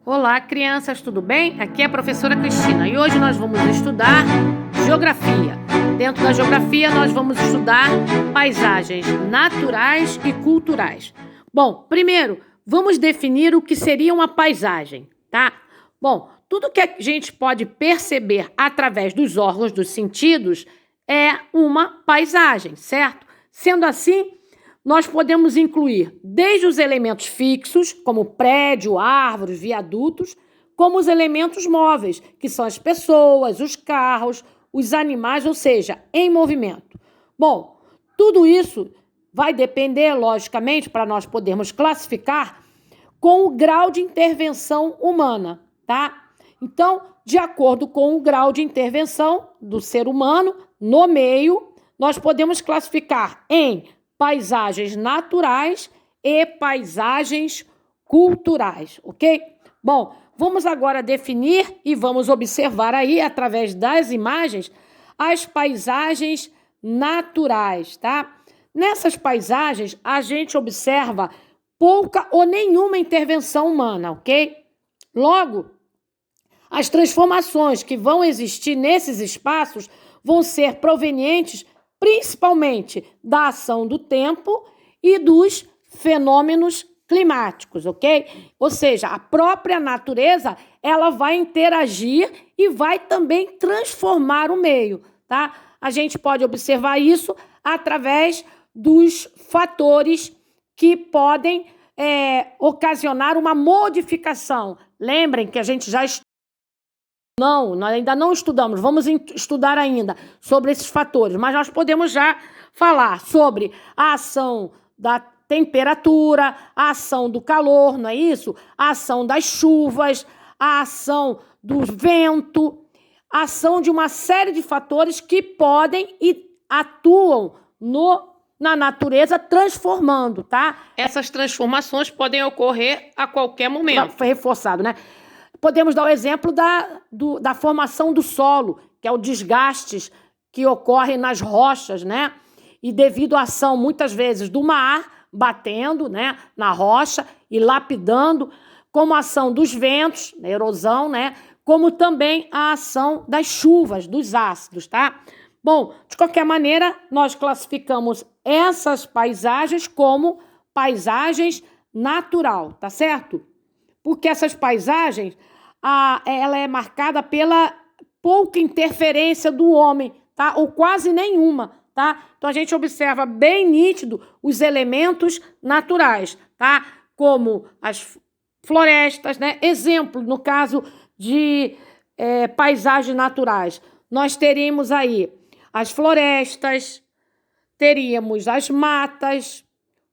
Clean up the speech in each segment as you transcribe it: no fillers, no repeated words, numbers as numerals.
Olá, crianças, tudo bem? Aqui é a professora Cristina e hoje nós vamos estudar geografia. Dentro da geografia, nós vamos estudar paisagens naturais e culturais. Bom, primeiro, vamos definir o que seria uma paisagem, tá? Bom, tudo que a gente pode perceber através dos órgãos dos sentidos é uma paisagem, certo? Sendo assim, nós podemos incluir desde os elementos fixos, como prédio, árvores, viadutos, como os elementos móveis, que são as pessoas, os carros, os animais, ou seja, em movimento. Bom, tudo isso vai depender, logicamente, para nós podermos classificar com o grau de intervenção humana, tá? Então, de acordo com o grau de intervenção do ser humano no meio, nós podemos classificar em paisagens naturais e paisagens culturais, ok? Bom, vamos agora definir e vamos observar aí, através das imagens, as paisagens naturais, tá? Nessas paisagens, a gente observa pouca ou nenhuma intervenção humana, ok? Logo, as transformações que vão existir nesses espaços vão ser provenientes principalmente da ação do tempo e dos fenômenos climáticos, ok? Ou seja, a própria natureza, ela vai interagir e vai também transformar o meio, tá? A gente pode observar isso através dos fatores que podem ocasionar uma modificação. Lembrem que a gente já Não, nós ainda não estudamos, vamos estudar ainda sobre esses fatores, mas nós podemos já falar sobre a ação da temperatura, a ação do calor, não é isso? A ação das chuvas, a ação do vento, a ação de uma série de fatores que podem e atuam na natureza transformando, tá? Essas transformações podem ocorrer a qualquer momento. Foi reforçado, né? Podemos dar o exemplo da formação do solo, que é o desgastes que ocorre nas rochas, né? E devido à ação, muitas vezes, do mar batendo, né, na rocha e lapidando, como a ação dos ventos, a erosão, né? Como também a ação das chuvas, dos ácidos, tá? Bom, de qualquer maneira, nós classificamos essas paisagens como paisagens natural, tá certo? Porque essas paisagens, ela é marcada pela pouca interferência do homem, tá? Ou quase nenhuma, tá? Então, a gente observa bem nítido os elementos naturais, tá? Como as florestas, né? Exemplo, no caso de paisagens naturais, nós teríamos aí as florestas, teríamos as matas,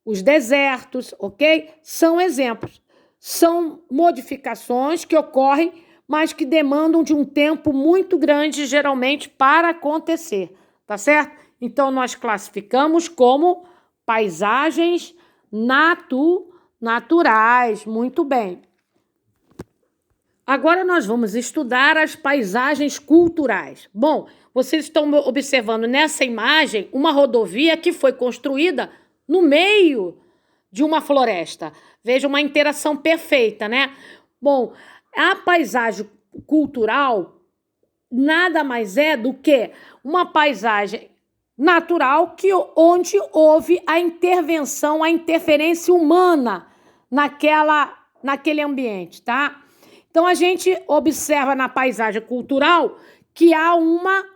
os desertos, ok? São exemplos. São modificações que ocorrem, mas que demandam de um tempo muito grande, geralmente, para acontecer, tá certo? Então, nós classificamos como paisagens naturais, muito bem. Agora nós vamos estudar as paisagens culturais. Bom, vocês estão observando nessa imagem uma rodovia que foi construída no meio de uma floresta. Veja, uma interação perfeita, né? Bom, a paisagem cultural nada mais é do que uma paisagem natural onde houve a intervenção, a interferência humana naquele ambiente, tá? Então, a gente observa na paisagem cultural que há uma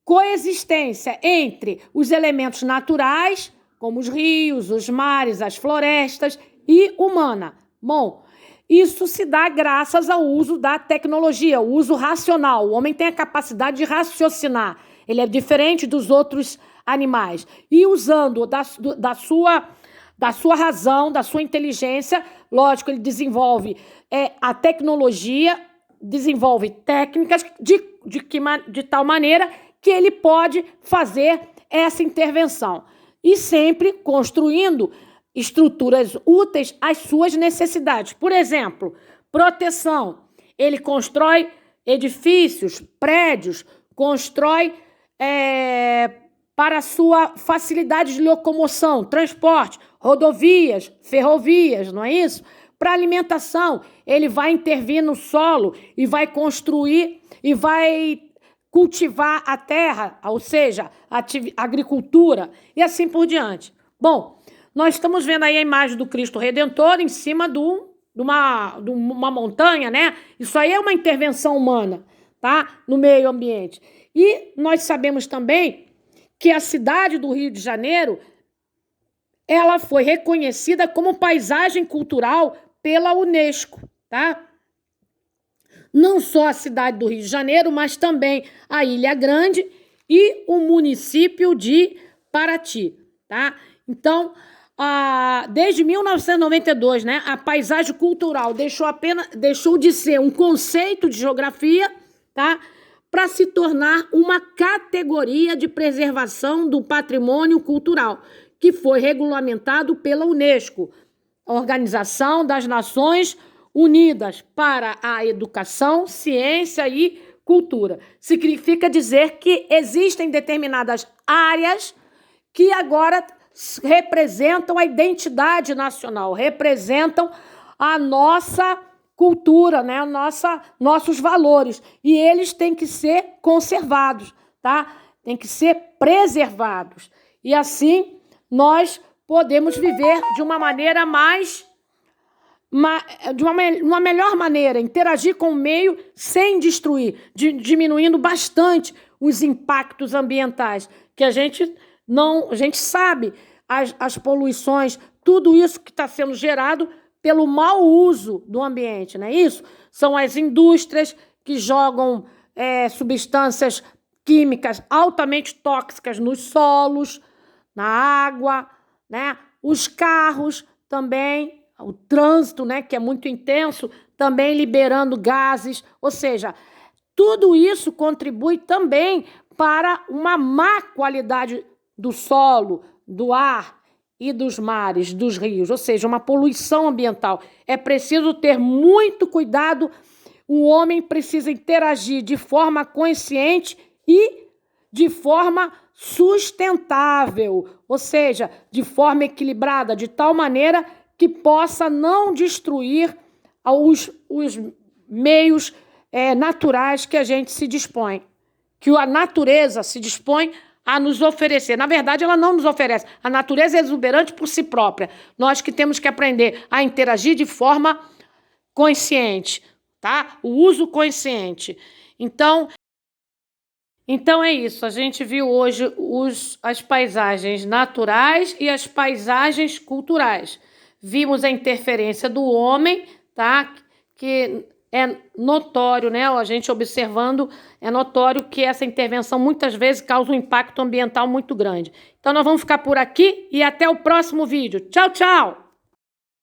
coexistência entre os elementos naturais, como os rios, os mares, as florestas, e humana. Bom, isso se dá graças ao uso da tecnologia, o uso racional. O homem tem a capacidade de raciocinar. Ele é diferente dos outros animais. E usando da sua razão, da sua inteligência, lógico, ele desenvolve a tecnologia, desenvolve técnicas de tal maneira que ele pode fazer essa intervenção. E sempre construindo estruturas úteis às suas necessidades. Por exemplo, proteção. Ele constrói edifícios, prédios, constrói para a sua facilidade de locomoção, transporte, rodovias, ferrovias, não é isso? para alimentação. Ele vai intervir no solo e vai construir e vai cultivar a terra, ou seja, a agricultura e assim por diante. Bom, nós estamos vendo aí a imagem do Cristo Redentor em cima de uma montanha, né? Isso aí é uma intervenção humana, tá? No meio ambiente. E nós sabemos também que a cidade do Rio de Janeiro, ela foi reconhecida como paisagem cultural pela Unesco, tá? Não só a cidade do Rio de Janeiro, mas também a Ilha Grande e o município de Paraty, tá? Então, desde 1992, né, a paisagem cultural deixou de ser um conceito de geografia, tá, para se tornar uma categoria de preservação do patrimônio cultural, que foi regulamentado pela Unesco, a Organização das Nações Unidas para a Educação, Ciência e Cultura. Significa dizer que existem determinadas áreas que agora representam a identidade nacional, representam a nossa cultura, né? Nossos valores. E eles têm que ser conservados, tá? Têm que ser preservados. E assim nós podemos viver de uma maneira de uma melhor maneira, interagir com o meio sem destruir, diminuindo bastante os impactos ambientais, que a gente sabe as poluições, tudo isso que está sendo gerado pelo mau uso do ambiente, não é isso? São as indústrias que jogam substâncias químicas altamente tóxicas nos solos, na água, né? Os carros também, o trânsito, né, que é muito intenso, também liberando gases, ou seja, tudo isso contribui também para uma má qualidade do solo, do ar e dos mares, dos rios, ou seja, uma poluição ambiental. É preciso ter muito cuidado, o homem precisa interagir de forma consciente e de forma sustentável, ou seja, de forma equilibrada, de tal maneira que possa não destruir os meios naturais que a gente se dispõe, que a natureza se dispõe a nos oferecer. Na verdade, ela não nos oferece. A natureza é exuberante por si própria. Nós que temos que aprender a interagir de forma consciente, tá? O uso consciente. Então é isso. A gente viu hoje as paisagens naturais e as paisagens culturais. Vimos a interferência do homem, tá? Que é notório, né? A gente observando, é notório que essa intervenção muitas vezes causa um impacto ambiental muito grande. Então nós vamos ficar por aqui e até o próximo vídeo. Tchau, tchau!